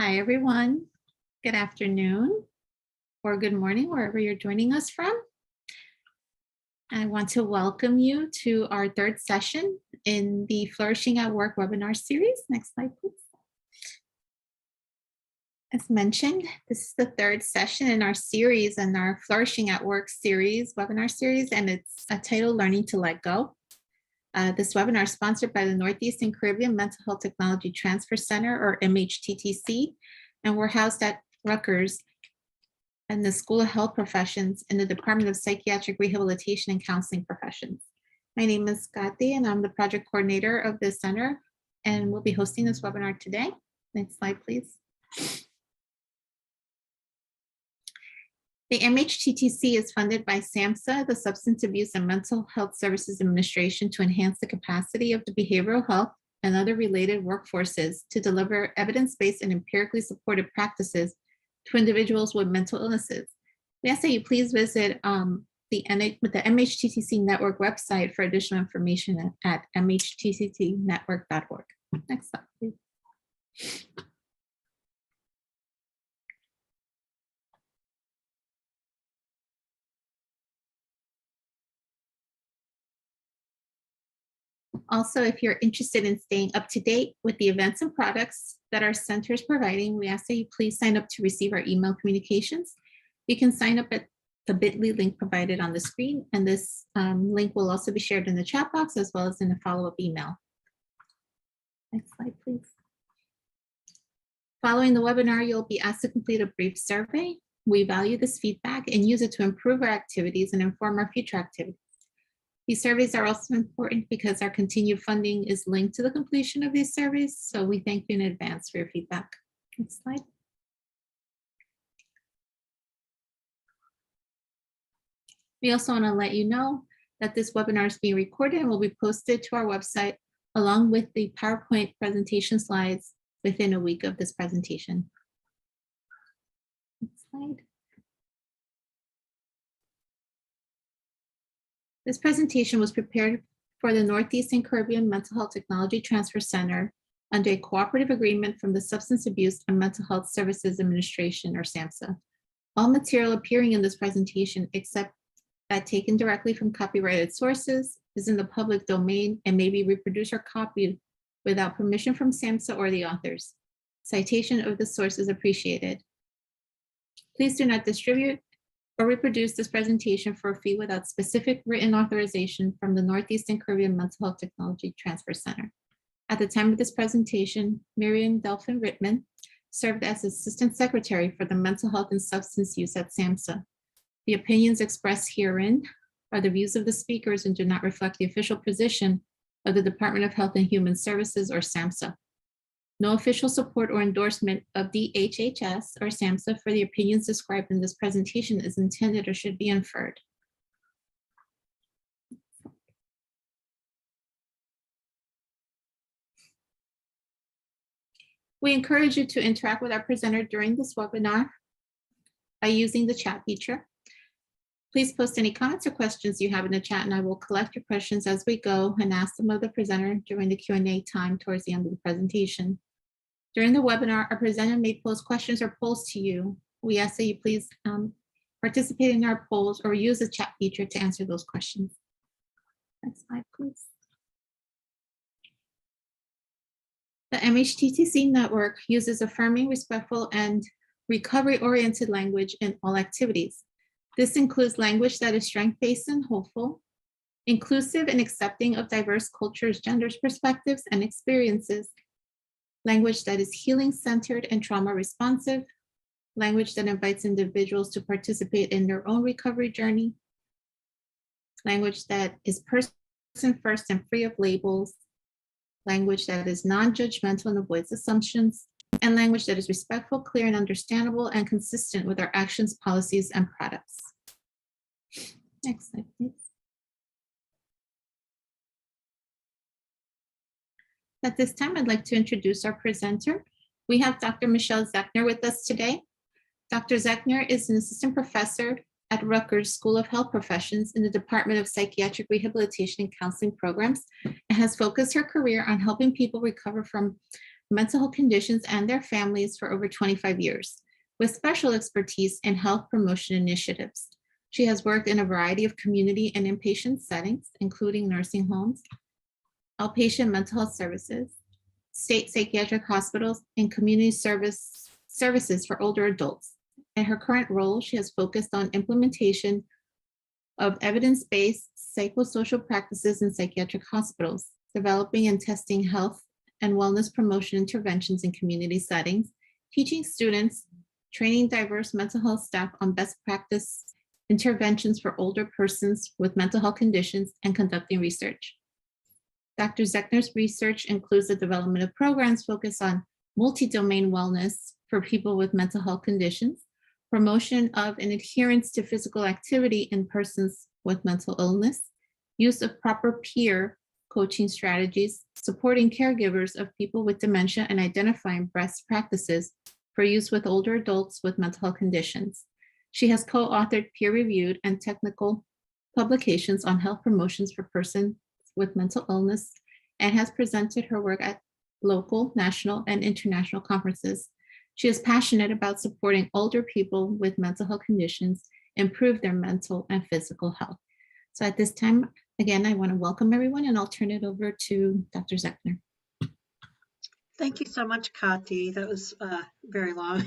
Hi, everyone. Good afternoon or good morning, wherever you're joining us from. I want to welcome you to our third session in the Flourishing at Work webinar series. Next slide, please. As mentioned, this is the third session in our series and our Flourishing at Work series, webinar series, and it's titled Learning to Let Go. This webinar is sponsored by the Northeast and Caribbean Mental Health Technology Transfer Center, or MHTTC, and we're housed at Rutgers and the School of Health Professions in the Department of Psychiatric Rehabilitation and Counseling Professions. My name is Kathy, and I'm the project coordinator of this center, and we'll be hosting this webinar today. Next slide, please. The MHTTC is funded by SAMHSA, the Substance Abuse and Mental Health Services Administration, to enhance the capacity of the behavioral health and other related workforces to deliver evidence-based and empirically supported practices to individuals with mental illnesses. We ask that you please visit the MHTTC Network website for additional information at mhttcnetwork.org. Next slide, please. Also, if you're interested in staying up to date with the events and products that our center is providing, we ask that you please sign up to receive our email communications. You can sign up at the bit.ly link provided on the screen, and this link will also be shared in the chat box as well as in a follow-up email. Next slide, please. Following the webinar, you'll be asked to complete a brief survey. We value this feedback and use it to improve our activities and inform our future activities. These surveys are also important because our continued funding is linked to the completion of these surveys, so we thank you in advance for your feedback. Next slide. We also want to let you know that this webinar is being recorded and will be posted to our website along with the PowerPoint presentation slides within a week of this presentation. Next slide. This presentation was prepared for the Northeast and Caribbean Mental Health Technology Transfer Center under a cooperative agreement from the Substance Abuse and Mental Health Services Administration, or SAMHSA. All material appearing in this presentation, except that taken directly from copyrighted sources, is in the public domain and may be reproduced or copied without permission from SAMHSA or the authors. Citation of the source is appreciated. Please do not distribute or reproduce this presentation for a fee without specific written authorization from the Northeast and Caribbean Mental Health Technology Transfer Center. At the time of this presentation, Miriam Delphin Rittman served as Assistant Secretary for the Mental Health and Substance Use at SAMHSA. The opinions expressed herein are the views of the speakers and do not reflect the official position of the Department of Health and Human Services, or SAMHSA. No official support or endorsement of DHHS or SAMHSA for the opinions described in this presentation is intended or should be inferred. We encourage you to interact with our presenter during this webinar by using the chat feature. Please post any comments or questions you have in the chat, and I will collect your questions as we go and ask them of the presenter during the Q&A time towards the end of the presentation. During the webinar, our presenter may pose questions or polls to you. We ask that you please participate in our polls or use the chat feature to answer those questions. Next slide, please. The MHTTC network uses affirming, respectful, and recovery-oriented language in all activities. This includes language that is strength-based and hopeful, inclusive and accepting of diverse cultures, genders, perspectives, and experiences, language that is healing-centered and trauma-responsive, language that invites individuals to participate in their own recovery journey, language that is person-first and free of labels, language that is non-judgmental and avoids assumptions, and language that is respectful, clear, and understandable, and consistent with our actions, policies, and products. Next slide, please. At this time, I'd like to introduce our presenter. We have Dr. Michelle Zechner with us today. Dr. Zechner is an assistant professor at Rutgers School of Health Professions in the Department of Psychiatric Rehabilitation and Counseling Programs, and has focused her career on helping people recover from mental health conditions and their families for over 25 years, with special expertise in health promotion initiatives. She has worked in a variety of community and inpatient settings, including nursing homes, outpatient mental health services, state psychiatric hospitals, and community services for older adults. In her current role, she has focused on implementation of evidence-based psychosocial practices in psychiatric hospitals, developing and testing health and wellness promotion interventions in community settings, teaching students, training diverse mental health staff on best practice interventions for older persons with mental health conditions, and conducting research. Dr. Zechner's research includes the development of programs focused on multi-domain wellness for people with mental health conditions, promotion of and adherence to physical activity in persons with mental illness, use of proper peer coaching strategies, supporting caregivers of people with dementia, and identifying best practices for use with older adults with mental health conditions. She has co-authored peer-reviewed and technical publications on health promotions for persons with mental illness and has presented her work at local, national, and international conferences. She is passionate about supporting older people with mental health conditions improve their mental and physical health. So at this time, again, I want to welcome everyone, and I'll turn it over to Dr. Zechner. Thank you so much, Kati. That was very long.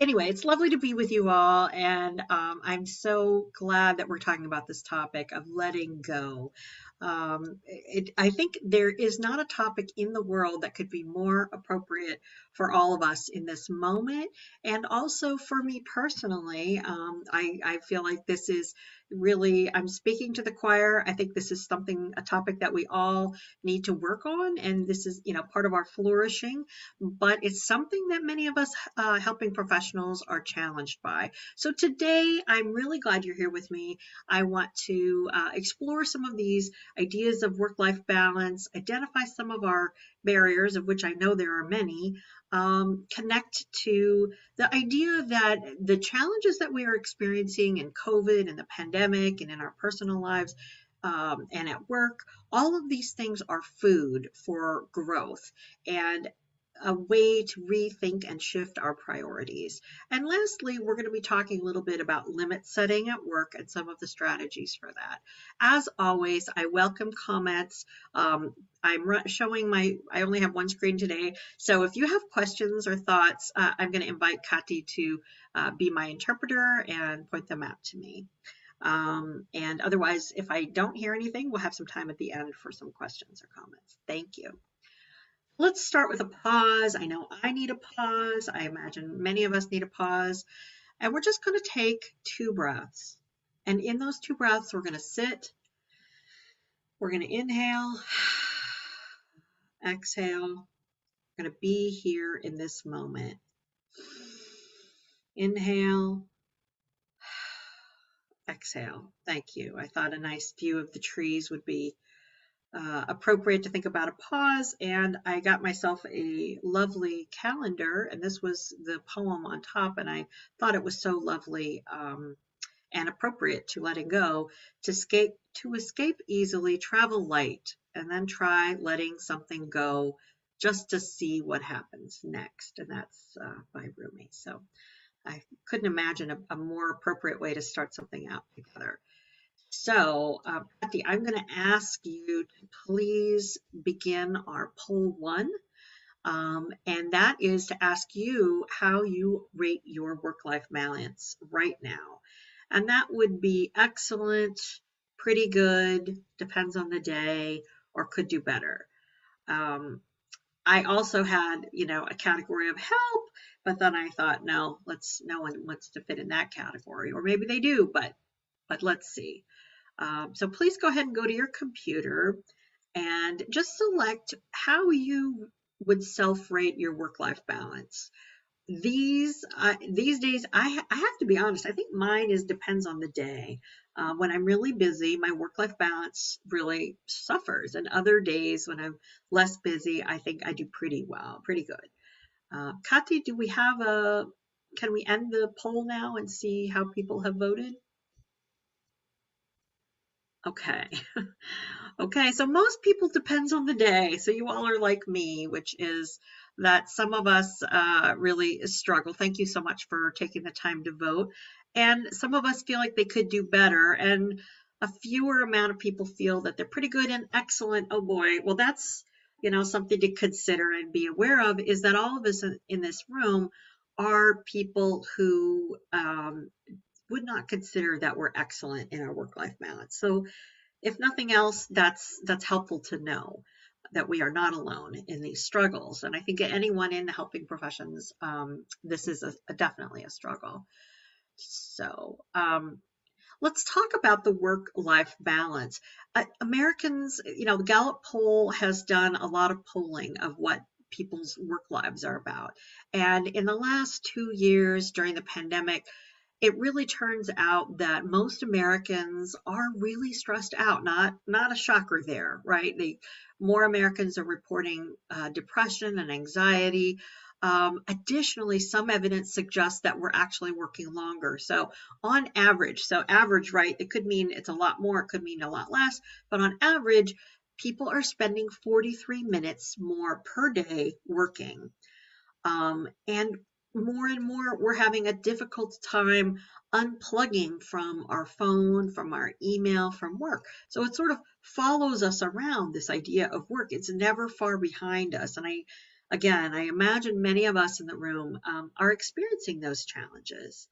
Anyway, it's lovely to be with you all, and I'm so glad that we're talking about this topic of letting go. I think there is not a topic in the world that could be more appropriate for all of us in this moment, and also for me personally. I feel like this is really, I'm speaking to the choir. I think this is a topic that we all need to work on, and this is, part of our flourishing, but it's something that many of us helping professionals are challenged by. So today, I'm really glad you're here with me. I want to explore some of these ideas of work-life balance, identify some of our barriers, of which I know there are many, connect to the idea that the challenges that we are experiencing in COVID and the pandemic and in our personal lives and at work, all of these things are food for growth and a way to rethink and shift our priorities. And lastly, we're going to be talking a little bit about limit setting at work and some of the strategies for that. As always, I welcome comments. I'm showing I only have one screen today. So if you have questions or thoughts, I'm going to invite Kati to be my interpreter and point them out to me. And otherwise, if I don't hear anything, we'll have some time at the end for some questions or comments. Thank you. Let's start with a pause. I know I need a pause. I imagine many of us need a pause. And we're just going to take 2 breaths. And in those 2 breaths, we're going to sit. We're going to inhale, exhale. We're going to be here in this moment. Inhale, exhale. Thank you. I thought a nice view of the trees would be appropriate to think about a pause, and I got myself a lovely calendar, and this was the poem on top, and I thought it was so lovely and appropriate to letting go, to escape easily, travel light, and then try letting something go just to see what happens next. And that's by Rumi. So I couldn't imagine a more appropriate way to start something out together. So, Patty, I'm going to ask you to please begin our poll 1, and that is to ask you how you rate your work-life balance right now. And that would be excellent, pretty good, depends on the day, or could do better. I also had, a category of help, but then I thought, no one wants to fit in that category, or maybe they do, but let's see. So please go ahead and go to your computer and just select how you would self-rate your work-life balance. These days, I have to be honest, I think mine depends on the day. When I'm really busy, my work-life balance really suffers. And other days when I'm less busy, I think I do pretty well, pretty good. Kati, can we end the poll now and see how people have voted? Okay. Okay, so most people depends on the day. So you all are like me, which is that some of us really struggle. Thank you so much for taking the time to vote. And some of us feel like they could do better. And a fewer amount of people feel that they're pretty good and excellent. Oh boy. Well, that's, something to consider and be aware of, is that all of us in this room are people who would not consider that we're excellent in our work-life balance. So if nothing else, that's helpful to know that we are not alone in these struggles. And I think anyone in the helping professions, this is definitely a struggle. So let's talk about the work-life balance. Americans, the Gallup poll has done a lot of polling of what people's work lives are about. And in the last 2 years during the pandemic, it really turns out that most Americans are really stressed out. Not a shocker there, right? More Americans are reporting depression and anxiety. Additionally, some evidence suggests that we're actually working longer. So on average, right, it could mean it's a lot more, it could mean a lot less, but on average, people are spending 43 minutes more per day working. And more, we're having a difficult time unplugging from our phone, from our email, from work. So it sort of follows us around, this idea of work. It's never far behind us. And I imagine many of us in the room are experiencing those challenges.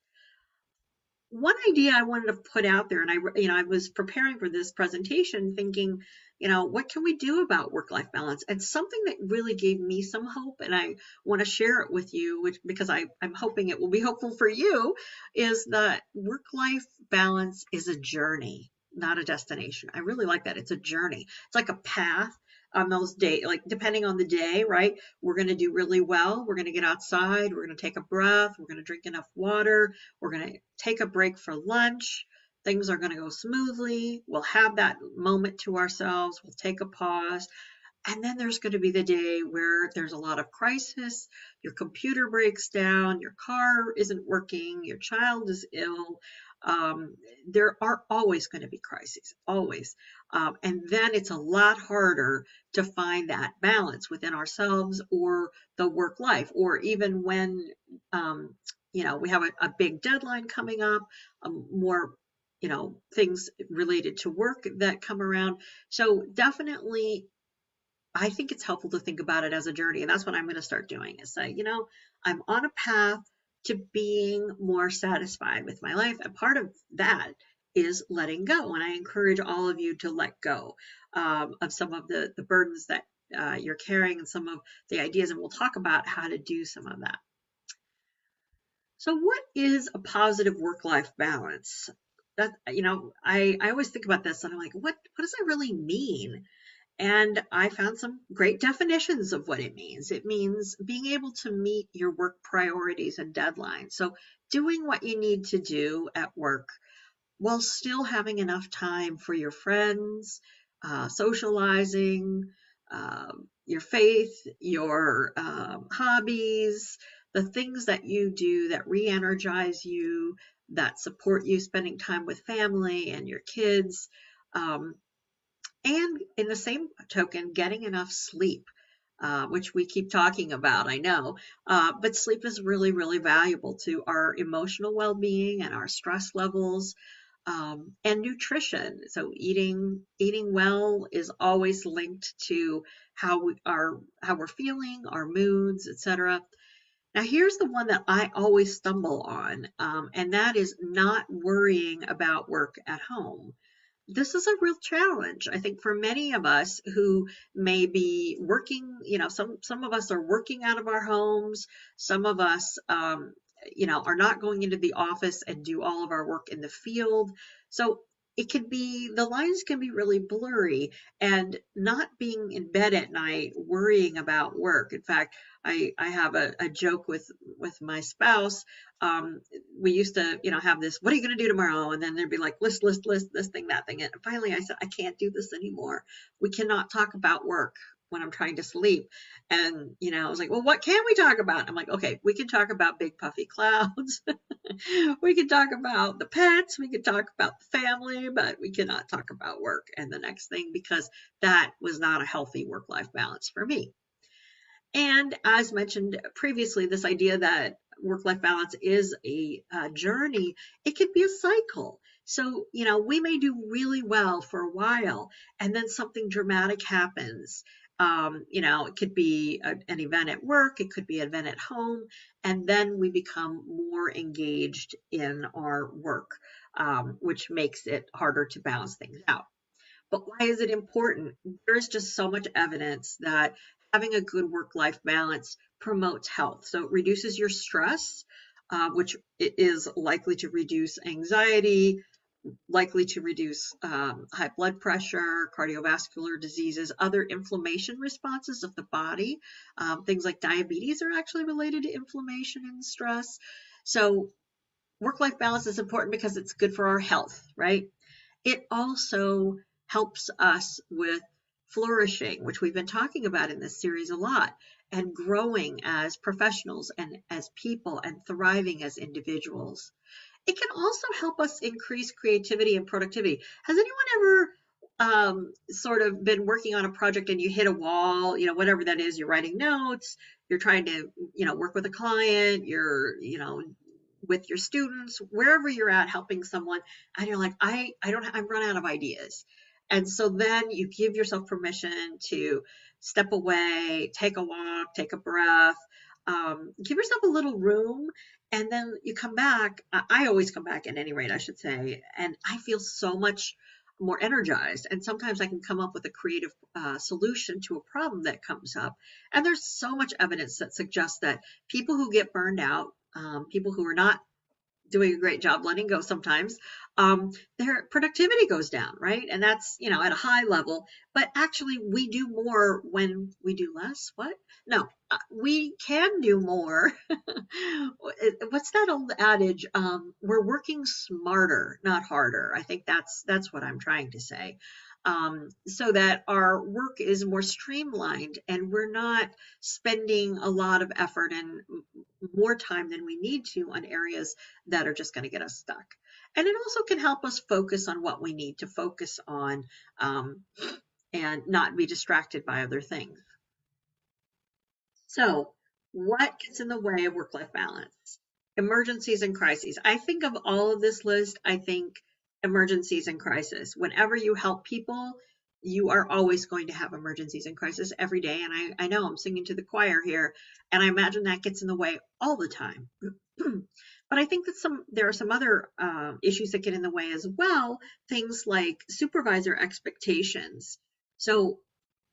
One idea I wanted to put out there, and I was preparing for this presentation thinking, what can we do about work-life balance? And something that really gave me some hope, and I want to share it with you, because I'm hoping it will be helpful for you, is that work-life balance is a journey, not a destination. I really like that. It's a journey. It's like a path on those days, like depending on the day, right? We're going to do really well. We're going to get outside. We're going to take a breath. We're going to drink enough water. We're going to take a break for lunch. Things are going to go smoothly. We'll have that moment to ourselves. We'll take a pause. And then there's going to be the day where there's a lot of crisis. Your computer breaks down. Your car isn't working. Your child is ill. There are always going to be crises, always. And then it's a lot harder to find that balance within ourselves or the work life, or even when we have a big deadline coming up, more things related to work that come around. So definitely, I think it's helpful to think about it as a journey. And that's what I'm going to start doing, is say, I'm on a path to being more satisfied with my life. And part of that is letting go. And I encourage all of you to let go of some of the burdens that you're carrying, and some of the ideas. And we'll talk about how to do some of that. So what is a positive work-life balance? That, I always think about this and I'm like, what does that really mean? And I found some great definitions of what it means. It means being able to meet your work priorities and deadlines. So doing what you need to do at work while still having enough time for your friends, socializing, your faith, your hobbies, the things that you do that re-energize you, that support you spending time with family and your kids. And in the same token, getting enough sleep, which we keep talking about, I know, but sleep is really, really valuable to our emotional well-being and our stress levels, and nutrition. So eating well is always linked to how we're feeling, our moods, etc. Now, here's the one that I always stumble on, and that is not worrying about work at home. This is a real challenge, I think, for many of us who may be working. Some of us are working out of our homes. Some of us, are not going into the office and do all of our work in the field. So the lines can be really blurry, and not being in bed at night worrying about work. In fact, I have a joke with my spouse. We used to, have this, what are you going to do tomorrow? And then there'd be like, list, this thing, that thing. And finally I said, I can't do this anymore. We cannot talk about work when I'm trying to sleep. And, I was like, well, what can we talk about? I'm like, okay, we can talk about big puffy clouds. We can talk about the pets. We can talk about the family, but we cannot talk about work and the next thing, because that was not a healthy work-life balance for me. And as mentioned previously, this idea that work-life balance is a journey, it could be a cycle. So, we may do really well for a while, and then something dramatic happens. It could be an event at work, it could be an event at home, and then we become more engaged in our work, which makes it harder to balance things out. But why is it important? There's just so much evidence that having a good work-life balance promotes health. So it reduces your stress, which is likely to reduce anxiety, likely to reduce high blood pressure, cardiovascular diseases, other inflammation responses of the body. Things like diabetes are actually related to inflammation and stress. So work-life balance is important because it's good for our health, right? It also helps us with flourishing, which we've been talking about in this series a lot, and growing as professionals and as people and thriving as individuals. It can also help us increase creativity and productivity. Has anyone ever sort of been working on a project and you hit a wall, whatever that is, you're writing notes, you're trying to, work with a client, you're, with your students, wherever you're at helping someone, and you're like, I've run out of ideas. And so then you give yourself permission to step away, take a walk, take a breath, give yourself a little room, and then you come back. I always come back at any rate, I should say, and I feel so much more energized. And sometimes I can come up with a creative solution to a problem that comes up. And there's so much evidence that suggests that people who get burned out, people who are not doing a great job letting go sometimes, their productivity goes down, right? And that's, at a high level, but actually we do more when we do less. What? No, we can do more. What's that old adage? We're working smarter, not harder. I think that's what I'm trying to say. So that our work is more streamlined and we're not spending a lot of effort and more time than we need to on areas that are just going to get us stuck. And it also can help us focus on what we need to focus on, um, and not be distracted by other things. So, what gets in the way of work life balance? Emergencies and crises. I think of all of this list, I think emergencies and crisis. Whenever you help people, you are always going to have emergencies and crisis every day. And I know I'm singing to the choir here, and I imagine that gets in the way all the time. But I think that there are some other issues that get in the way as well. Things like supervisor expectations. So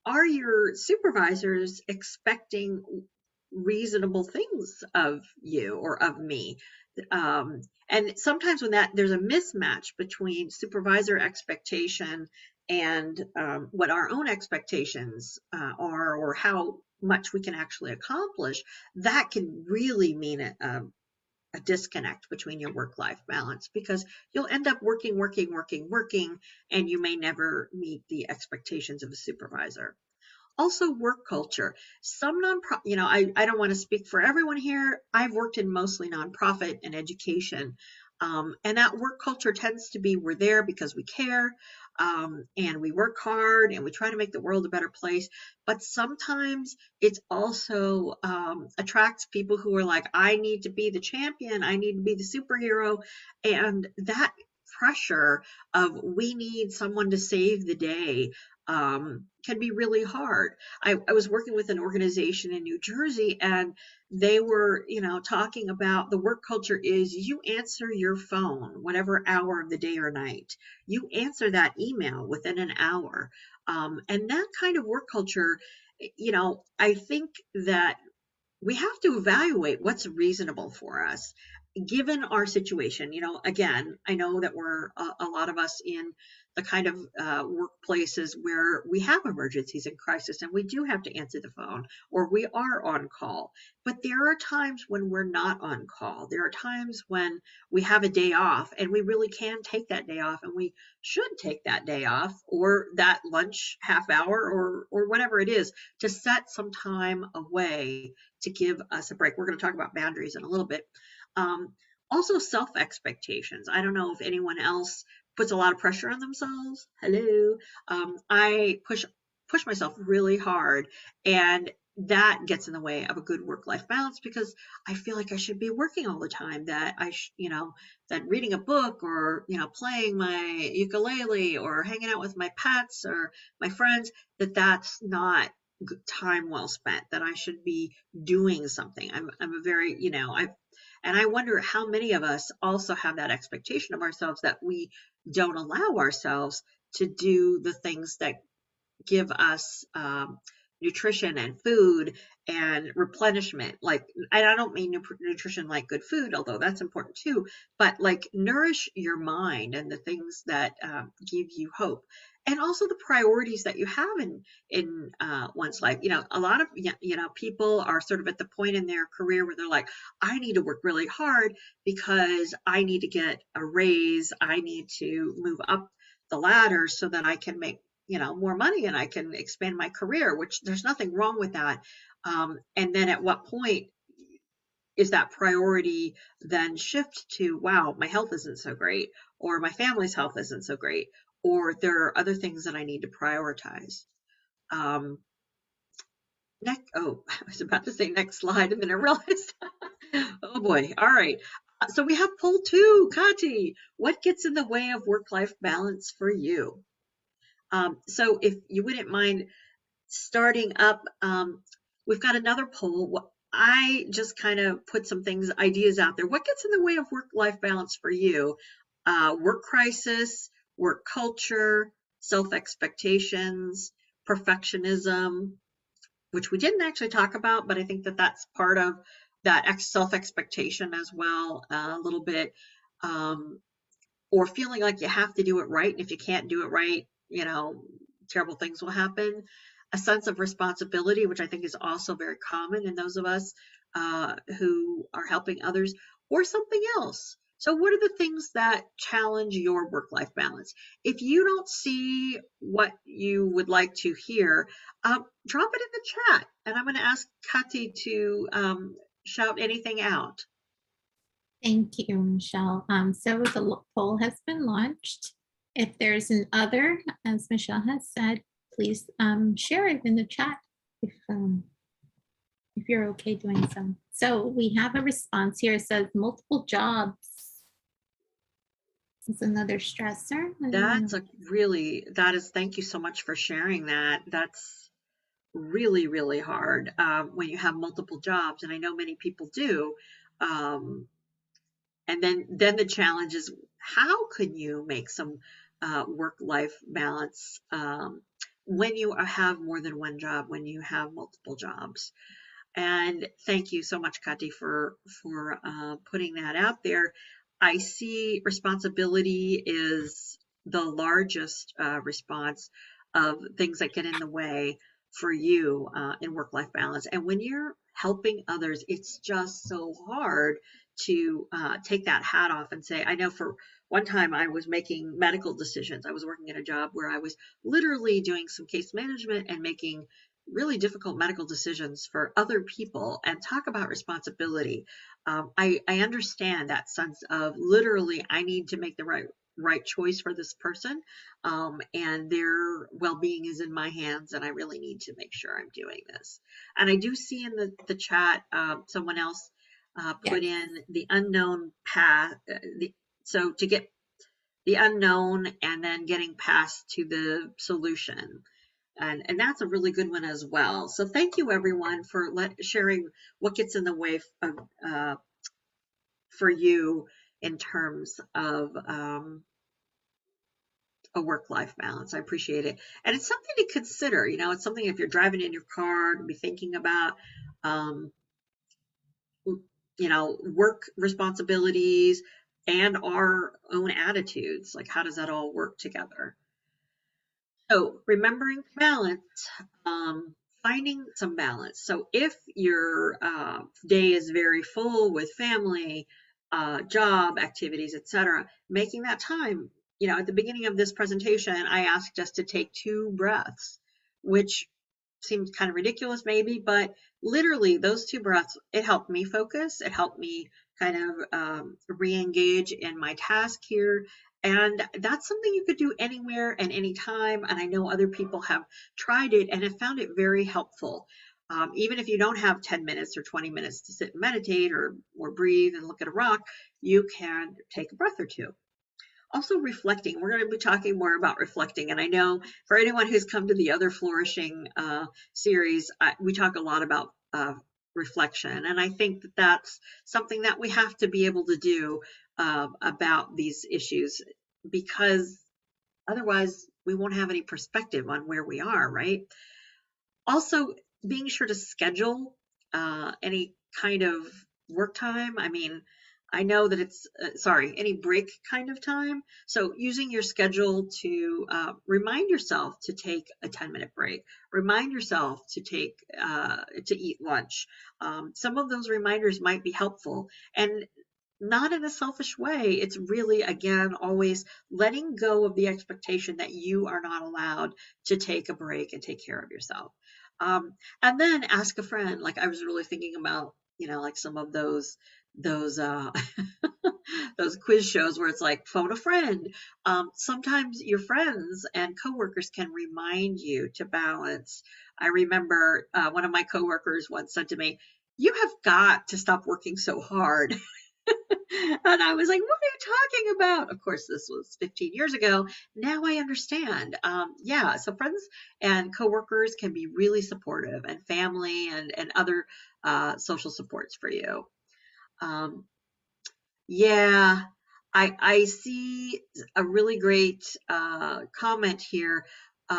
are your supervisors expecting reasonable things of you or of me? And sometimes when there's a mismatch between supervisor expectation and what our own expectations are, or how much we can actually accomplish, that can really mean a disconnect between your work-life balance, because you'll end up working, working, working, working, and you may never meet the expectations of a supervisor. Also, work culture. Some nonprofit, I don't want to speak for everyone here. I've worked in mostly nonprofit and education. And that work culture tends to be we're there because we care, and we work hard and we try to make the world a better place. But sometimes it's also attracts people who are like, I need to be the champion, I need to be the superhero. And that pressure of we need someone to save the day can be really hard. I was working with an organization in New Jersey, and they were, talking about the work culture is you answer your phone, whatever hour of the day or night. You answer that email within an hour. And that kind of work culture, I think that we have to evaluate what's reasonable for us given our situation. Again, I know that we're a lot of us in the kind of workplaces where we have emergencies and crisis and we do have to answer the phone or we are on call. But there are times when we're not on call. There are times when we have a day off and we really can take that day off, and we should take that day off or that lunch half hour or whatever it is, to set some time away to give us a break. We're going to talk about boundaries in a little bit. Um, Also, self expectations. I don't know if anyone else puts a lot of pressure on themselves. Hello. I push myself really hard, and that gets in the way of a good work-life balance because I feel like I should be working all the time, that that reading a book or, playing my ukulele or hanging out with my pets or my friends, that's not time well spent, that I should be doing something. I'm a very, and I wonder how many of us also have that expectation of ourselves that we don't allow ourselves to do the things that give us nutrition and food and replenishment. Like, and I don't mean nutrition like good food, although that's important too, but like nourish your mind and the things that give you hope. And also the priorities that you have in one's life. A lot of people are sort of at the point in their career where they're like, I need to work really hard because I need to get a raise. I need to move up the ladder so that I can make more money and I can expand my career, which there's nothing wrong with that. And then at what point is that priority then shift to, wow, my health isn't so great, or my family's health isn't so great, or there are other things that I need to prioritize. Um, I was about to say next slide, and then I realized, oh boy, all right. So we have poll two, Kati. What gets in the way of work-life balance for you? So if you wouldn't mind starting up, we've got another poll. I just kind of put some ideas out there. What gets in the way of work-life balance for you? Work crisis, work culture, self-expectations, perfectionism, which we didn't actually talk about, but I think that that's part of that self-expectation as well, a little bit. Um, or feeling like you have to do it right. And if you can't do it right, terrible things will happen. A sense of responsibility, which I think is also very common in those of us who are helping others, or something else. So, what are the things that challenge your work life balance? If you don't see what you would like to hear, drop it in the chat. And I'm going to ask Kati to shout anything out. Thank you, Michelle. So the poll has been launched. If there's an other, as Michelle has said, please share it in the chat if you're okay doing so. So we have a response here. It says multiple jobs is another stressor. Thank you so much for sharing that. That's really, really hard when you have multiple jobs, and I know many people do. And then the challenge is, how can you make some work-life balance when you have more than one job, when you have multiple jobs? And thank you so much, Kati, for putting that out there. I see responsibility is the largest response of things that get in the way for you in work-life balance. And when you're helping others, it's just so hard to take that hat off and say, I know for one time I was making medical decisions. I was working at a job where I was literally doing some case management and making really difficult medical decisions for other people. And talk about responsibility. I understand that sense of literally I need to make the right choice for this person, and their well-being is in my hands, and I really need to make sure I'm doing this. And I do see in the chat someone else put in the unknown path. So to get the unknown and then getting past to the solution. And that's a really good one as well. So thank you everyone for sharing what gets in the way of, for you in terms of a work-life balance. I appreciate it. And it's something to consider. It's something if you're driving in your car to be thinking about, work responsibilities and our own attitudes. Like, how does that all work together? So remembering balance, finding some balance. So if your day is very full with family, job activities, etc., making that time. At the beginning of this presentation, I asked us to take 2 breaths, which seems kind of ridiculous maybe, but literally those 2 breaths, it helped me focus. It helped me kind of re-engage in my task here. And that's something you could do anywhere and anytime. And I know other people have tried it and have found it very helpful. Even if you don't have 10 minutes or 20 minutes to sit and meditate or breathe and look at a rock, you can take a breath or two. Also reflecting. We're going to be talking more about reflecting. And I know for anyone who's come to the other Flourishing series, we talk a lot about reflection. And I think that that's something that we have to be able to do about these issues, because otherwise we won't have any perspective on where we are, right? Also, being sure to schedule any kind of work time. I mean, I know that it's, sorry, any break kind of time. So using your schedule to remind yourself to take a 10-minute break, remind yourself to to eat lunch. Some of those reminders might be helpful. And not in a selfish way. It's really, again, always letting go of the expectation that you are not allowed to take a break and take care of yourself. And then ask a friend. Like I was really thinking about, like some of those those quiz shows where it's like phone a friend. Sometimes your friends and coworkers can remind you to balance. I remember one of my coworkers once said to me, "You have got to stop working so hard." And I was like, what are you talking about? Of course, this was 15 years ago. Now I understand. Yeah, so friends and coworkers can be really supportive, and family and other social supports for you. Um, yeah, I see a really great comment here.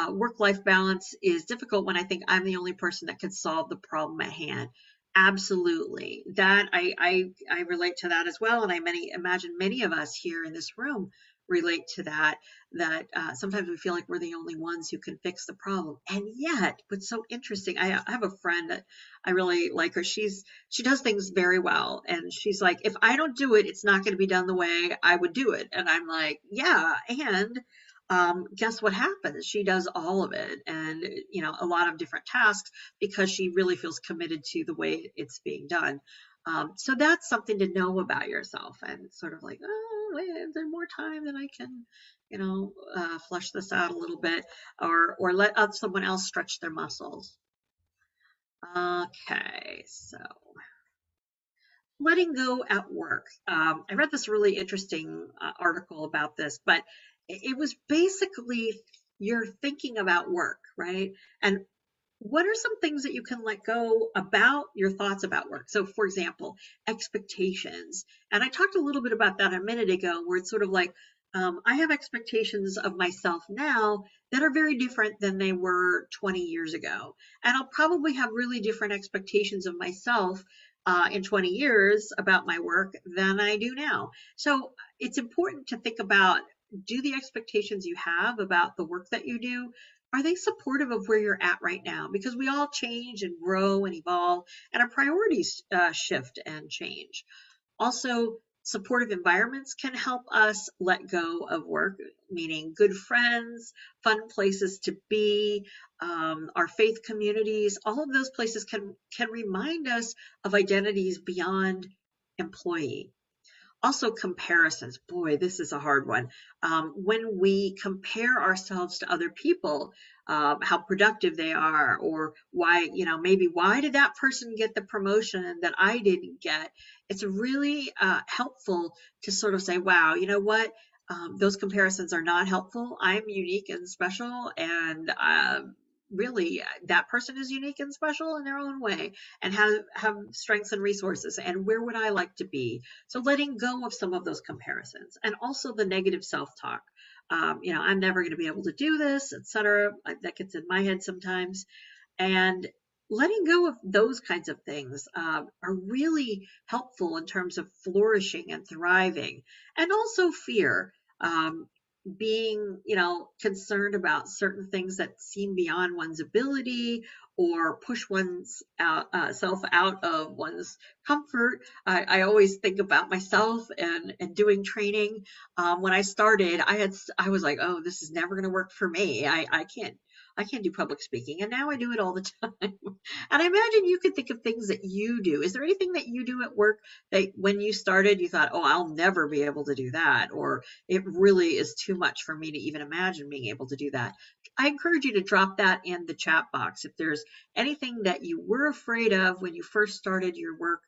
Work-life balance is difficult when I think I'm the only person that can solve the problem at hand. Absolutely. That I relate to that as well, and imagine many of us here in this room relate to that. That sometimes we feel like we're the only ones who can fix the problem, and yet, what's so interesting, I have a friend that I really like her. She does things very well. And she's like, if I don't do it, it's not going to be done the way I would do it. And I'm like, yeah. And guess what happens? She does all of it, and, a lot of different tasks, because she really feels committed to the way it's being done. So that's something to know about yourself, and sort of like, oh, wait, is there more time that I can, flush this out a little bit, or let someone else stretch their muscles. Okay, so letting go at work. I read this really interesting article about this, but it was basically you're thinking about work, right? And what are some things that you can let go about your thoughts about work? So, for example, expectations. And I talked a little bit about that a minute ago, where it's sort of like, I have expectations of myself now that are very different than they were 20 years ago. And I'll probably have really different expectations of myself in 20 years about my work than I do now. So it's important to think about, do the expectations you have about the work that you do, are they supportive of where you're at right now? Because we all change and grow and evolve, and our priorities shift and change. Also, supportive environments can help us let go of work, meaning good friends, fun places to be, our faith communities. All of those places can remind us of identities beyond employee. Also, comparisons. Boy, this is a hard one. When we compare ourselves to other people, how productive they are, or why, maybe why did that person get the promotion that I didn't get? It's really helpful to sort of say, wow, you know what? Those comparisons are not helpful. I'm unique and special, and really that person is unique and special in their own way, and have strengths and resources, and where would I like to be? So letting go of some of those comparisons, and also the negative self-talk. I'm never going to be able to do this, etc. That gets in my head sometimes. And letting go of those kinds of things are really helpful in terms of flourishing and thriving. And also fear. Being, concerned about certain things that seem beyond one's ability, or push one's self out of one's comfort. I always think about myself and doing training. When I started, I was like, oh, this is never going to work for me. I can't do public speaking, and now I do it all the time. And I imagine you could think of things that you do. Is there anything that you do at work that when you started you thought, oh, I'll never be able to do that, or it really is too much for me to even imagine being able to do that? I encourage you to drop that in the chat box. If there's anything that you were afraid of when you first started your work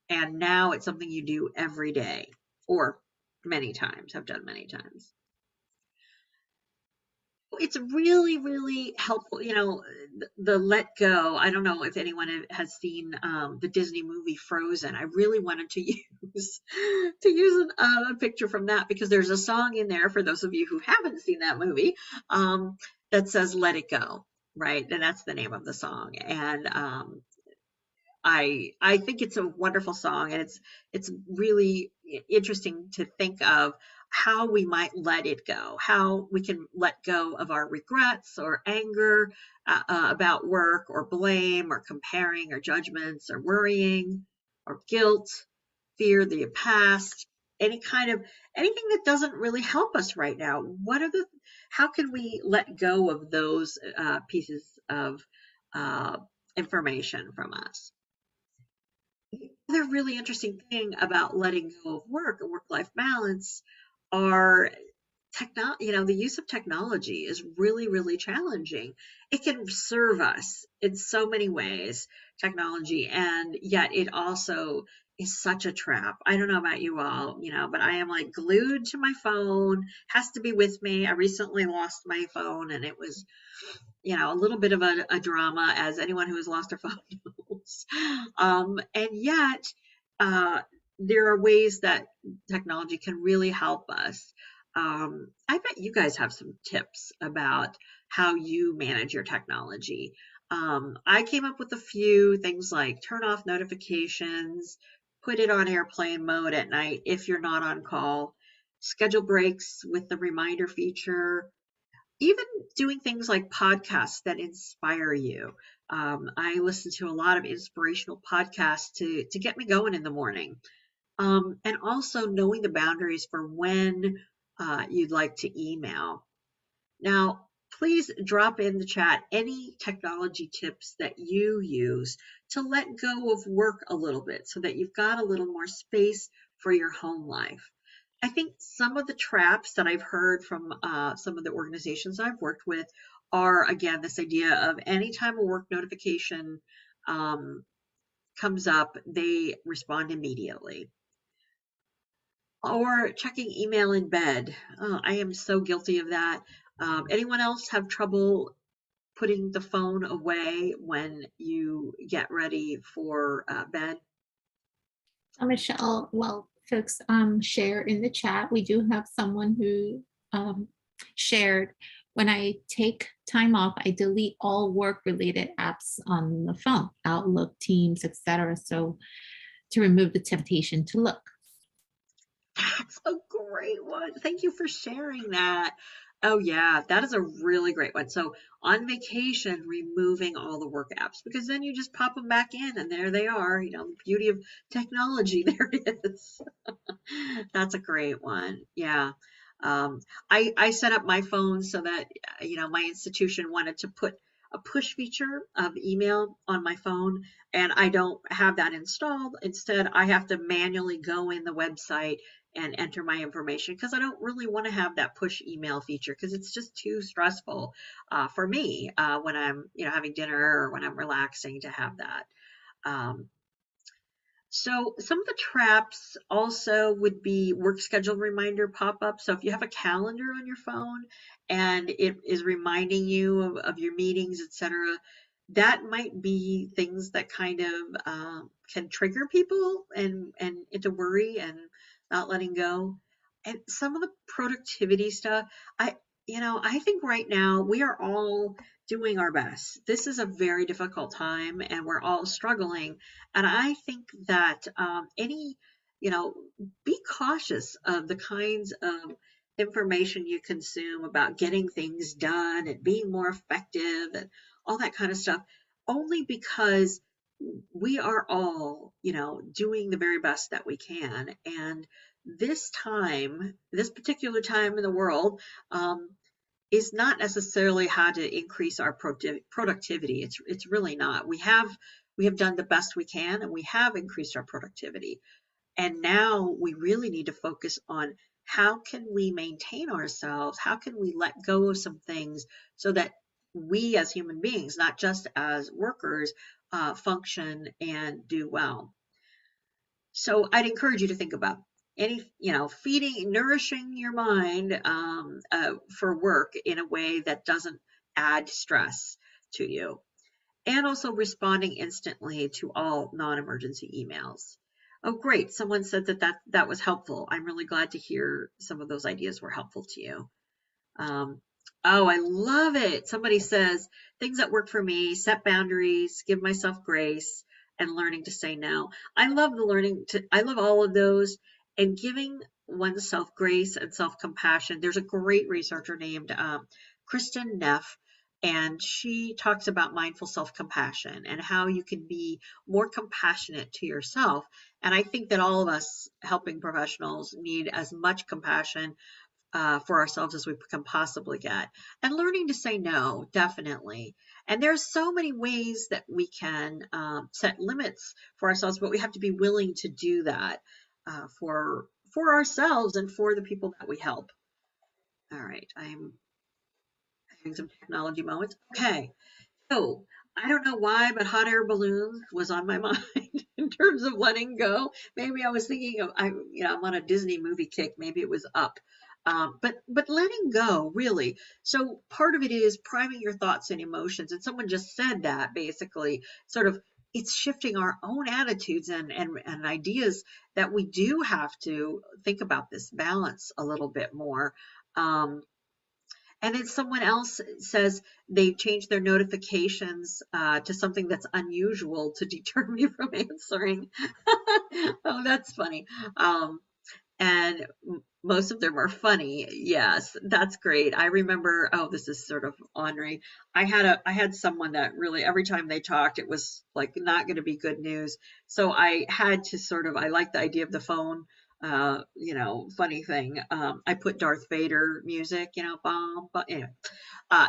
and now it's something you do every day or many times, have done many times. It's really, really helpful. The let go. I don't know if anyone has seen the Disney movie Frozen. I really wanted to use a picture from that because there's a song in there for those of you who haven't seen that movie that says "Let It Go," right? And that's the name of the song. And I think it's a wonderful song, and it's really interesting to think of how we might let it go, how we can let go of our regrets or anger about work or blame or comparing or judgments or worrying or guilt, fear the past, anything that doesn't really help us right now. How can we let go of those pieces of uh, information from us? Other really interesting thing about letting go of work and work-life balance are the use of technology is really, really challenging. It can serve us in so many ways, technology, and yet it also is such a trap. I don't know about you all, but I am like glued to my phone, has to be with me. I recently lost my phone and it was a little bit of a drama, as anyone who has lost their phone knows. And yet, uh, there are ways that technology can really help us. I bet you guys have some tips about how you manage your technology. I came up with a few things like turn off notifications, put it on airplane mode at night if you're not on call, schedule breaks with the reminder feature, even doing things like podcasts that inspire you. I listen to a lot of inspirational podcasts to get me going in the morning. And also knowing the boundaries for when you'd like to email. Now, please drop in the chat any technology tips that you use to let go of work a little bit so that you've got a little more space for your home life. I think some of the traps that I've heard from some of the organizations I've worked with are, again, this idea of anytime a work notification um, comes up, they respond immediately. Or checking email in bed. Oh, I am so guilty of that. Anyone else have trouble putting the phone away when you get ready for bed? Michelle, well, folks, share in the chat. We do have someone who shared, when I take time off, I delete all work-related apps on the phone, Outlook, Teams, etc. So to remove the temptation to look. That's a great one. Thank you for sharing that. Oh, yeah, that is a really great one. So, on vacation, removing all the work apps because then you just pop them back in and there they are. The beauty of technology, there it is. That's a great one. Yeah. I set up my phone so that, my institution wanted to put a push feature of email on my phone, and I don't have that installed. Instead, I have to manually go in the website and enter my information because I don't really want to have that push email feature because it's just too stressful for me when I'm, having dinner or when I'm relaxing to have that. Um, so some of the traps also would be work schedule reminder pop-up. So if you have a calendar on your phone and it is reminding you of your meetings, etc., that might be things that kind of can trigger people and into worry and not letting go. And some of the productivity stuff, I think right now we are all doing our best. This is a very difficult time and we're all struggling. And I think that you know, be cautious of the kinds of information you consume about getting things done and being more effective and all that kind of stuff, only because we are all, doing the very best that we can. And this particular time in the world, is not necessarily how to increase our productivity. It's really not. We have done the best we can, and we have increased our productivity. And now we really need to focus on how can we maintain ourselves? How can we let go of some things so that we as human beings, not just as workers, function and do well? So I'd encourage you to think about any, feeding, nourishing your mind for work in a way that doesn't add stress to you, and also responding instantly to all non-emergency emails. Oh, great. Someone said that was helpful. I'm really glad to hear some of those ideas were helpful to you. Um, oh, I love it. Somebody says things that work for me, set boundaries, give myself grace, and learning to say no. I love all of those, and giving oneself grace and self compassion. There's a great researcher named Kristen Neff, and she talks about mindful self compassion and how you can be more compassionate to yourself. And I think that all of us helping professionals need as much compassion for ourselves as we can possibly get. And learning to say no, definitely. And there's so many ways that we can set limits for ourselves, but we have to be willing to do that for ourselves and for the people that we help. All right, I'm having some technology moments. Okay, so I don't know why, but hot air balloons was on my mind in terms of letting go. Maybe I was thinking of I'm on a Disney movie kick. Maybe it was Up. But letting go really. So part of it is priming your thoughts and emotions. And someone just said that basically, sort of, it's shifting our own attitudes and ideas that we do have to think about this balance a little bit more. Um, and then someone else says they changed their notifications to something that's unusual to deter me from answering. Oh, that's funny. And most of them are funny. Yes, that's great. I remember, oh, this is sort of ornery. I had someone that really every time they talked, it was like not going to be good news. So I had to I like the idea of the phone, funny thing. I put Darth Vader music, bomb, but anyway.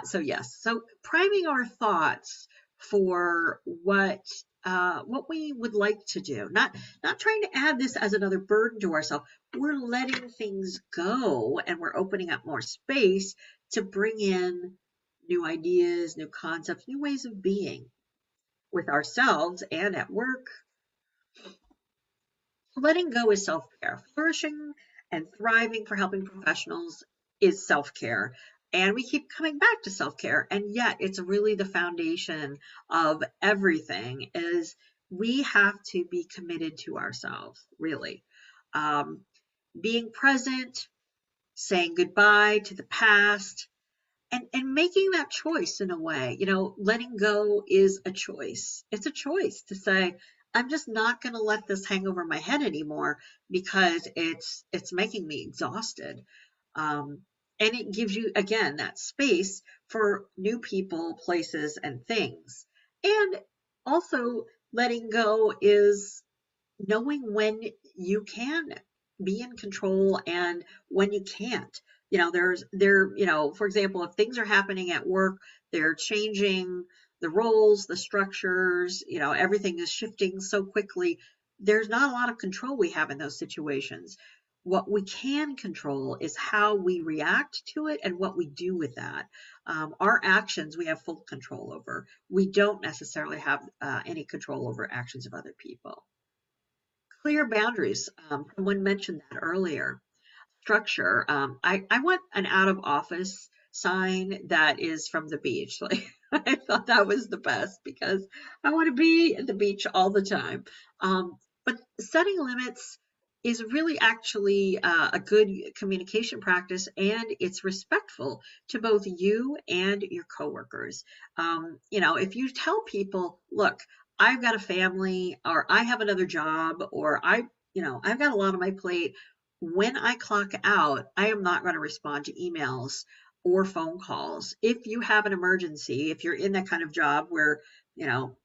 So yes, so priming our thoughts for what we would like to do, not trying to add this as another burden to ourselves. We're letting things go and we're opening up more space to bring in new ideas, new concepts, new ways of being with ourselves and at work. Letting go is self care. Flourishing and thriving for helping professionals is self care. And we keep coming back to self care. And yet, it's really the foundation of everything is we have to be committed to ourselves, really. Um, Being present, saying goodbye to the past, and making that choice in a way, letting go is a choice. It's a choice to say, I'm just not going to let this hang over my head anymore because it's making me exhausted. um, and it gives you again that space for new people, places, and things. And also, letting go is knowing when you can be in control and when you can't. For example, if things are happening at work, they're changing the roles, the structures, everything is shifting so quickly. There's not a lot of control we have in those situations. What we can control is how we react to it and what we do with that. Our actions we have full control over. We don't necessarily have any control over actions of other people. Clear boundaries. Someone mentioned that earlier. Structure. I want an out of office sign that is from the beach. Like I thought that was the best because I want to be at the beach all the time. But setting limits is really actually a good communication practice, and it's respectful to both you and your coworkers. If you tell people, look, I've got a family, or I have another job, or I've got a lot on my plate. When I clock out, I am not going to respond to emails or phone calls. If you have an emergency, if you're in that kind of job where, you know,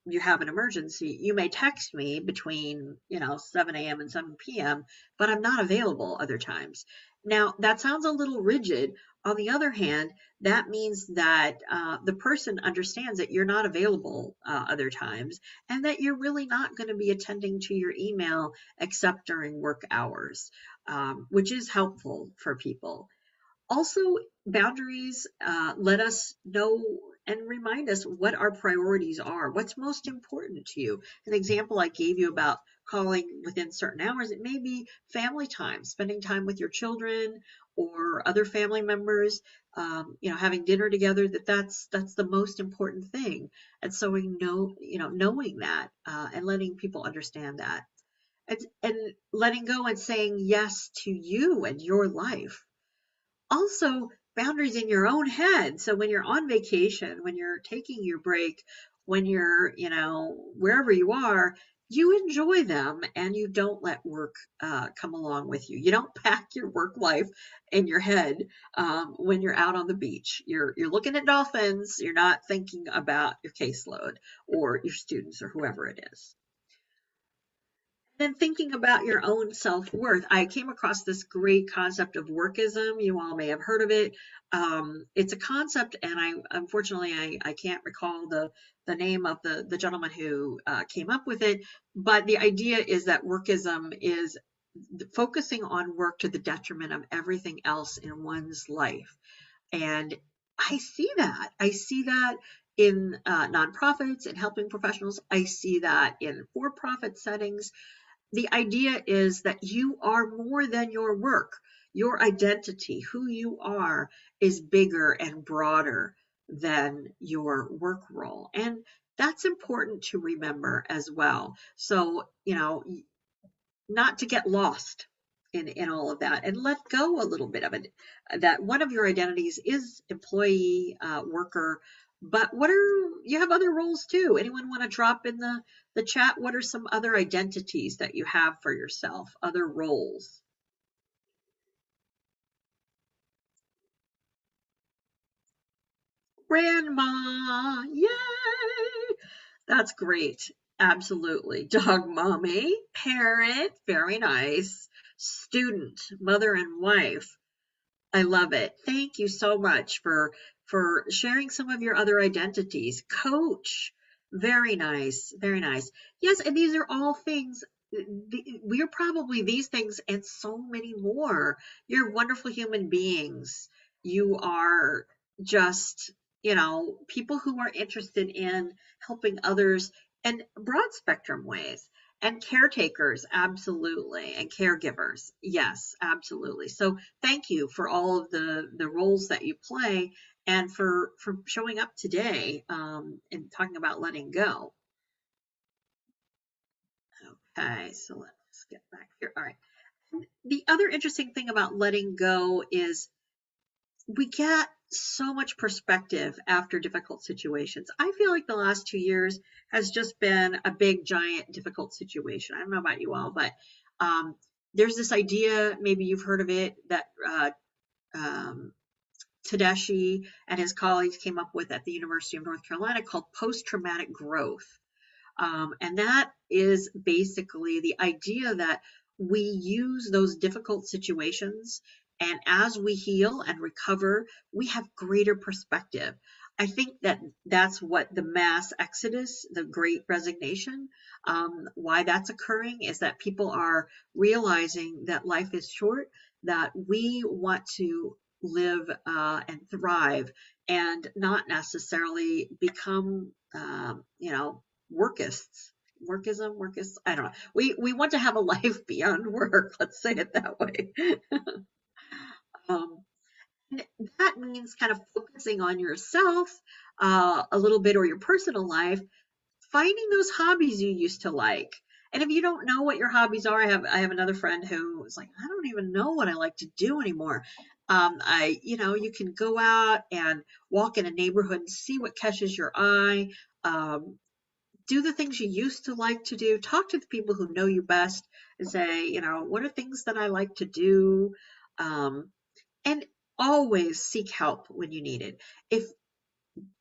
you have an emergency, you may text me between, 7 a.m. and 7 p.m., but I'm not available other times. Now, that sounds a little rigid. On the other hand, that means that the person understands that you're not available other times and that you're really not going to be attending to your email except during work hours, which is helpful for people. Also, boundaries let us know and remind us what our priorities are, what's most important to you. An example I gave you about calling within certain hours, it may be family time, spending time with your children or other family members, having dinner together, that's the most important thing. And so we know, knowing that and letting people understand that. And letting go and saying yes to you and your life. Also, boundaries in your own head. So when you're on vacation, when you're taking your break, when you're, wherever you are, you enjoy them and you don't let work come along with you. You don't pack your work life in your head when you're out on the beach. You're looking at dolphins. You're not thinking about your caseload or your students or whoever it is. Then thinking about your own self-worth, I came across this great concept of workism. You all may have heard of it. It's a concept, and I can't recall the name of the gentleman who came up with it. But the idea is that workism is focusing on work to the detriment of everything else in one's life. And I see that. I see that in nonprofits and helping professionals. I see that in for-profit settings. The idea is that you are more than your work. Your identity, who you are, is bigger and broader than your work role. And that's important to remember as well. So, not to get lost in all of that and let go a little bit of it. That one of your identities is employee, worker, but what are you have other roles too? Anyone want to drop in the chat? What are some other identities that you have for yourself? Other roles? Grandma, yay! That's great. Absolutely. Dog mommy, parent, very nice. Student, mother and wife. I love it. Thank you so much for sharing some of your other identities. Coach, very nice, very nice. Yes, and these are all things. We're probably these things and so many more. You're wonderful human beings. You are just, people who are interested in helping others in broad spectrum ways. And caretakers, absolutely. And caregivers, yes, absolutely. So thank you for all of the roles that you play and for showing up today and talking about letting go. Okay, so let's get back here. All right. The other interesting thing about letting go is we get so much perspective after difficult situations. I feel like the last 2 years has just been a big, giant, difficult situation. I don't know about you all, but um, there's this idea, maybe you've heard of it, that um, Tedeschi and his colleagues came up with at the University of North Carolina called post-traumatic growth. And that is basically the idea that we use those difficult situations, and as we heal and recover, we have greater perspective. I think that that's what the mass exodus, the great resignation, why that's occurring is that people are realizing that life is short, that we want to live and thrive and not necessarily become, workists, workist. I don't know. We want to have a life beyond work. Let's say it that way. um, and that means kind of focusing on yourself a little bit or your personal life, finding those hobbies you used to like. And if you don't know what your hobbies are, I have another friend who is like, I don't even know what I like to do anymore. You can go out and walk in a neighborhood and see what catches your eye. Um, do the things you used to like to do. Talk to the people who know you best and say, what are things that I like to do? Um, and always seek help when you need it. If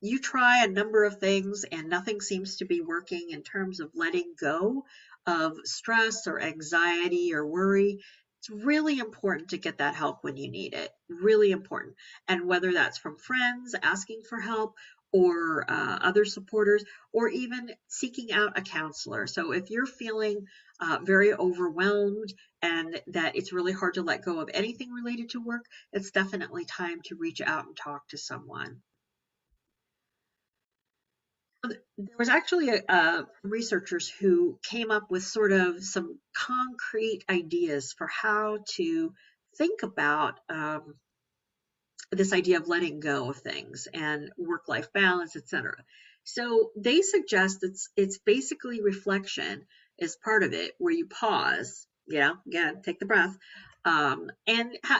you try a number of things and nothing seems to be working in terms of letting go of stress or anxiety or worry, It's really important to get that help when you need it. Really important. And whether that's from friends asking for help or other supporters, or even seeking out a counselor. So if you're feeling very overwhelmed and that it's really hard to let go of anything related to work, it's definitely time to reach out and talk to someone. There was actually researchers who came up with sort of some concrete ideas for how to think about this idea of letting go of things and work-life balance, etc. So they suggest it's basically reflection is part of it, where you pause, again, take the breath, and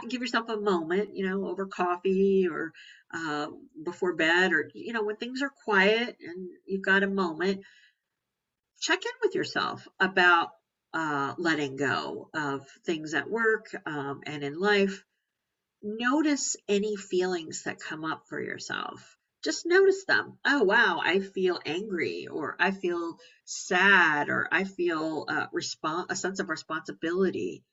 give yourself a moment, over coffee or before bed, or when things are quiet and you've got a moment, check in with yourself about letting go of things at work and in life. Notice any feelings that come up for yourself. Just notice them. Oh, wow, I feel angry, or I feel sad, or I feel a sense of responsibility.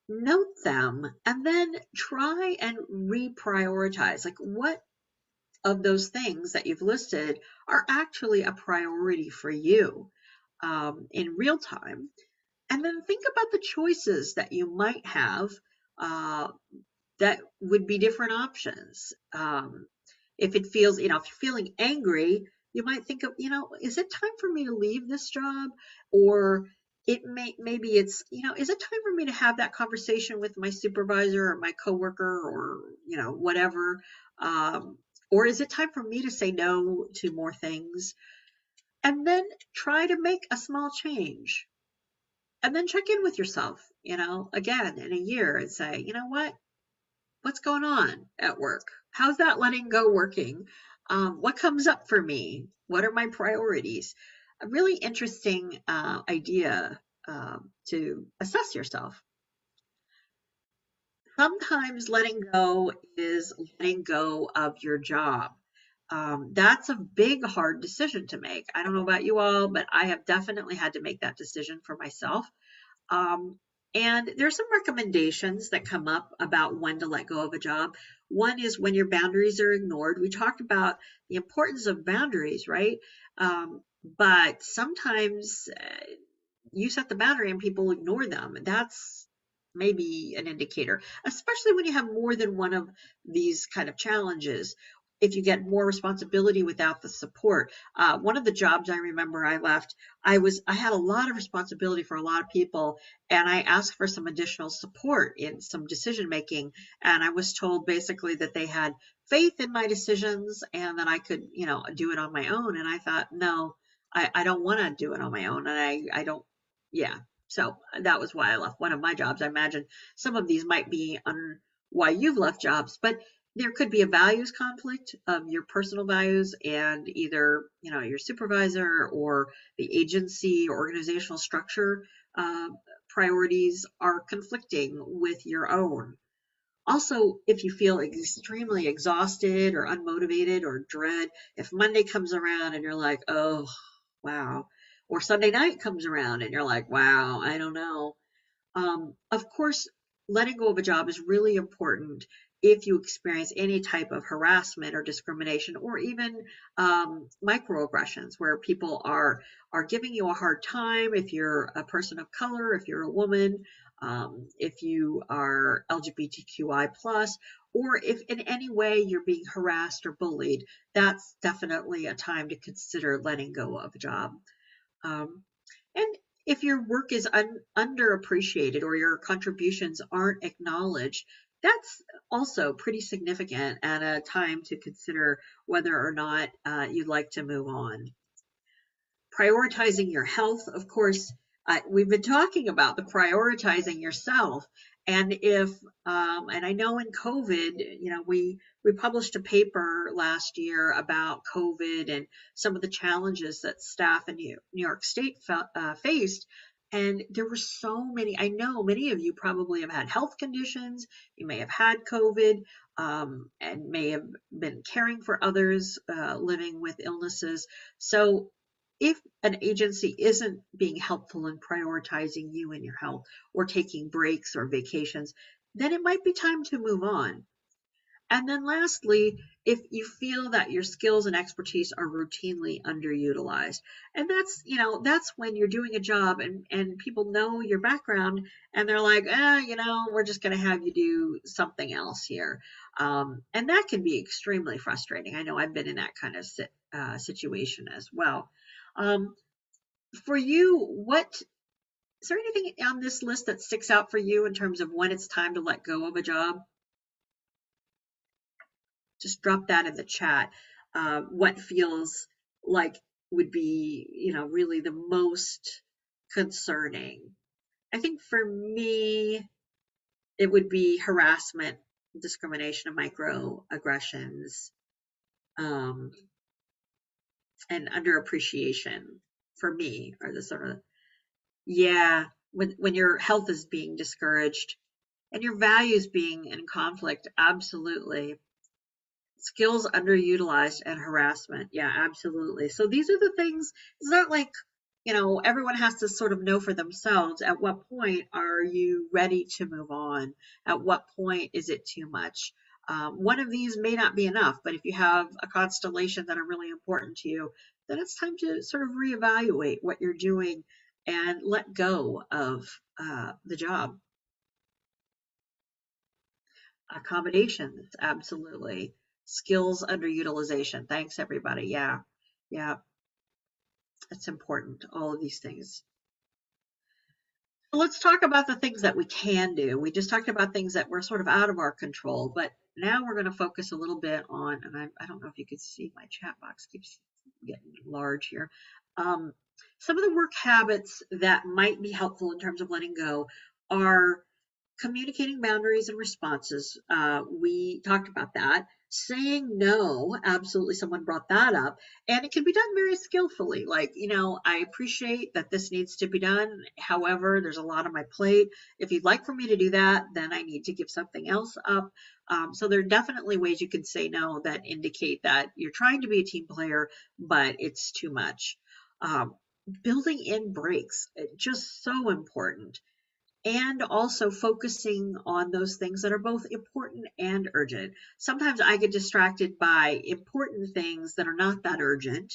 Note them and then try and reprioritize. Like, what of those things that you've listed are actually a priority for you in real time? And then think about the choices that you might have uh, that would be different options. If it feels, if you're feeling angry, you might think of, is it time for me to leave this job? Or maybe it's, is it time for me to have that conversation with my supervisor or my coworker or, whatever? Um, or is it time for me to say no to more things? And then try to make a small change. And then check in with yourself, again in a year and say, what's going on at work? How's that letting go working? What comes up for me? What are my priorities? A really interesting idea to assess yourself. Sometimes letting go is letting go of your job. That's a big, hard decision to make. I don't know about you all, but I have definitely had to make that decision for myself. Um, and there's some recommendations that come up about when to let go of a job. One is when your boundaries are ignored. We talked about the importance of boundaries, right? But sometimes you set the boundary and people ignore them. That's maybe an indicator, especially when you have more than one of these kind of challenges. If you get more responsibility without the support. One of the jobs I remember I left, I had a lot of responsibility for a lot of people, and I asked for some additional support in some decision making, and I was told basically that they had faith in my decisions and that I could, do it on my own. And I thought, no, I don't want to do it on my own, and I don't, yeah. So that was why I left one of my jobs. I imagine some of these might be on why you've left jobs, but there could be a values conflict of your personal values and either, your supervisor or the agency or organizational structure uh, priorities are conflicting with your own. Also, if you feel extremely exhausted or unmotivated or dread, if Monday comes around and you're like, oh, wow, or Sunday night comes around and you're like, wow, I don't know. Of course, letting go of a job is really important if you experience any type of harassment or discrimination, or even microaggressions where people are giving you a hard time. If you're a person of color, if you're a woman, if you are LGBTQI plus, or if in any way you're being harassed or bullied, that's definitely a time to consider letting go of a job. Um, and if your work is underappreciated or your contributions aren't acknowledged, that's also pretty significant and a time to consider whether or not you'd like to move on. Prioritizing your health, of course, we've been talking about the prioritizing yourself. And if, and I know in COVID, we published a paper last year about COVID and some of the challenges that staff in New York State faced. And there were so many, I know many of you probably have had health conditions, you may have had COVID, and may have been caring for others living with illnesses. So if an agency isn't being helpful in prioritizing you and your health or taking breaks or vacations, then it might be time to move on. And then lastly, if you feel that your skills and expertise are routinely underutilized. And that's when you're doing a job and people know your background and they're like, we're just going to have you do something else here. And that can be extremely frustrating. I know I've been in that kind of situation as well. Um, for you, is there anything on this list that sticks out for you in terms of when it's time to let go of a job? Just drop that in the chat. What feels like would be, really the most concerning. I think for me, it would be harassment, discrimination, and microaggressions, um, and underappreciation for me are the sort of, yeah, when your health is being discouraged and your values being in conflict, absolutely. Skills underutilized and harassment. Yeah, absolutely. So these are the things, it's not like, everyone has to sort of know for themselves at what point are you ready to move on? At what point is it too much? One of these may not be enough, but if you have a constellation that are really important to you, then it's time to sort of reevaluate what you're doing and let go of the job. Accommodations, absolutely. Skills underutilization. Thanks, everybody. Yeah, yeah, it's important. All of these things. Let's talk about the things that we can do. We just talked about things that were sort of out of our control, but now we're going to focus a little bit on, and I don't know if you could see my chat box keeps getting large here. Um, some of the work habits that might be helpful in terms of letting go are communicating boundaries and responses. We talked about that. Saying no, absolutely, someone brought that up. And it can be done very skillfully. Like, I appreciate that this needs to be done. However, there's a lot on my plate. If you'd like for me to do that, then I need to give something else up. So there are definitely ways you can say no that indicate that you're trying to be a team player, but it's too much. Um, Building in breaks, just so important, and also focusing on those things that are both important and urgent. Sometimes I get distracted by important things that are not that urgent,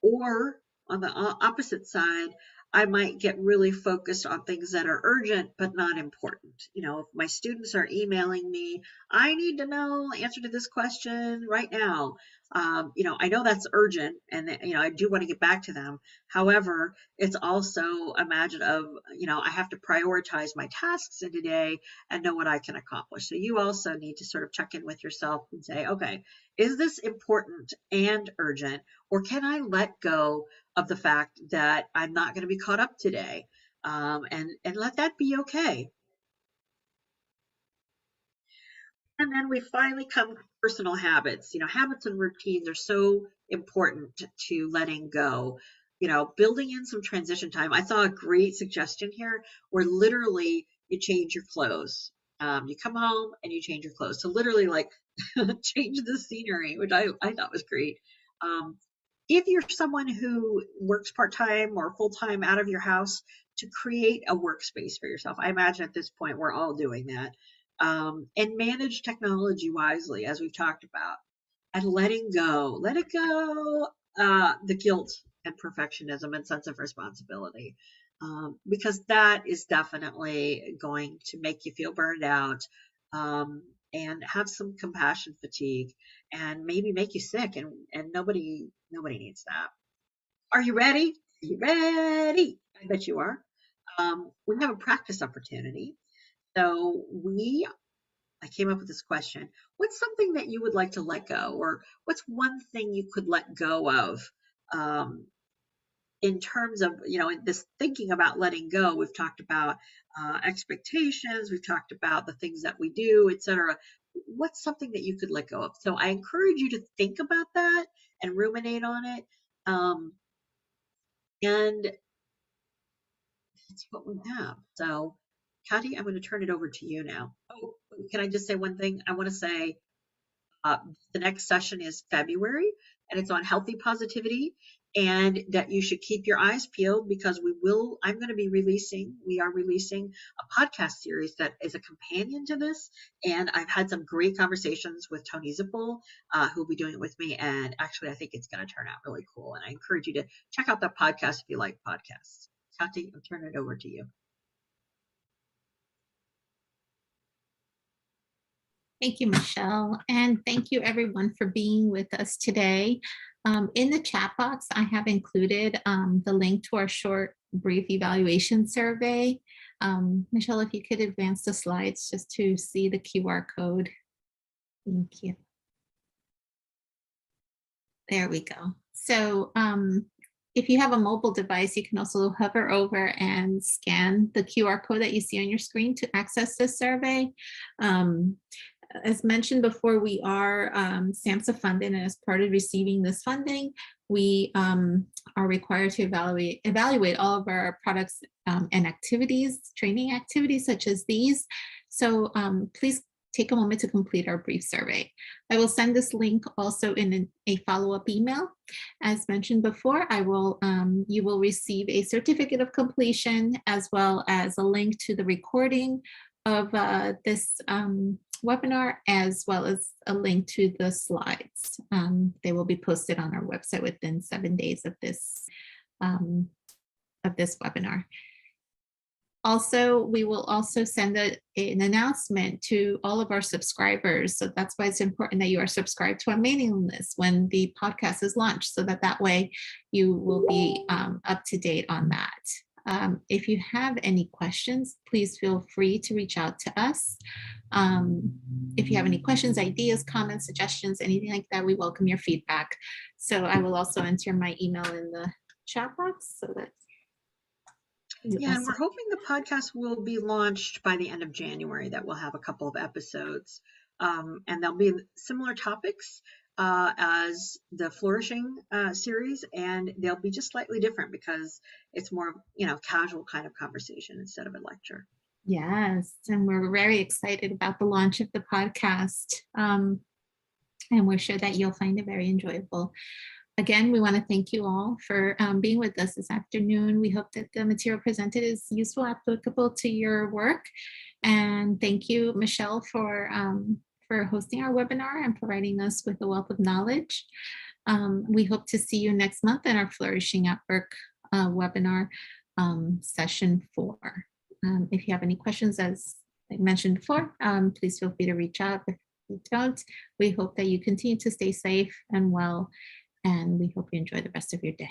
or on the opposite side, I might get really focused on things that are urgent but not important. If my students are emailing me, I need to know the answer to this question right now. I know that's urgent, and I do want to get back to them. However, it's also a matter of, I have to prioritize my tasks in a day and know what I can accomplish. So you also need to sort of check in with yourself and say, okay, is this important and urgent, or can I let go of the fact that I'm not going to be caught up today, and let that be okay. And then we finally come to personal habits. Habits and routines are so important to letting go. Building in some transition time. I saw a great suggestion here where literally you change your clothes. You come home and you change your clothes. So literally like change the scenery, which I thought was great. Um, if you're someone who works part-time or full-time out of your house, to create a workspace for yourself. I imagine at this point we're all doing that, and manage technology wisely, as we've talked about, and letting go, let it go, the guilt and perfectionism and sense of responsibility, because that is definitely going to make you feel burned out, and have some compassion fatigue, and maybe make you sick, and nobody needs that. Are you ready? Are you ready? I bet you are. We have a practice opportunity. So I came up with this question. What's something that you would like to let go? Or what's one thing you could let go of, um, in terms of, in this thinking about letting go? We've talked about expectations, we've talked about the things that we do, etc. What's something that you could let go of? So I encourage you to think about that and ruminate on it. Um, and that's what we have. So, Kathy, I'm going to turn it over to you now. Oh, can I just say one thing? I want to say, uh, the next session is February, and it's on healthy positivity. and that you should keep your eyes peeled because we are releasing a podcast series that is a companion to this. And I've had some great conversations with Tony Zippel, who'll be doing it with me. And actually, I think it's going to turn out really cool. And I encourage you to check out that podcast if you like podcasts. Kati, I'll turn it over to you. Thank you, Michelle. And thank you everyone for being with us today. In the chat box, I have included the link to our short brief evaluation survey. Michelle, if you could advance the slides just to see the QR code. Thank you. There we go. So if you have a mobile device, you can also hover over and scan the QR code that you see on your screen to access this survey. As mentioned before, we are SAMHSA funded, and as part of receiving this funding, we are required to evaluate all of our products and activities, training activities such as these. So please take a moment to complete our brief survey. I will send this link also in a follow-up email. As mentioned before, you will receive a certificate of completion as well as a link to the recording of this webinar, as well as a link to the slides. They will be posted on our website within 7 days of this webinar. Also, we will also send an announcement to all of our subscribers. So that's why it's important that you are subscribed to our mailing list when the podcast is launched, so that way you will be up to date on that. If you have any questions, please feel free to reach out to us. If you have any questions, ideas, comments, suggestions, anything like that, we welcome your feedback. So I will also enter my email in the chat box so that yeah, and we're hoping the podcast will be launched by the end of January, that we'll have a couple of episodes. And they'll be similar topics as the Flourishing series, and they'll be just slightly different because it's more, casual kind of conversation instead of a lecture. Yes, and we're very excited about the launch of the podcast. And we're sure that you'll find it very enjoyable. Again, we want to thank you all for being with us this afternoon. We hope that the material presented is useful, applicable to your work. And thank you, Michelle, for hosting our webinar and providing us with a wealth of knowledge. We hope to see you next month in our Flourishing at Work webinar, session 4. If you have any questions, as I mentioned before, please feel free to reach out. If you don't, we hope that you continue to stay safe and well, and we hope you enjoy the rest of your day.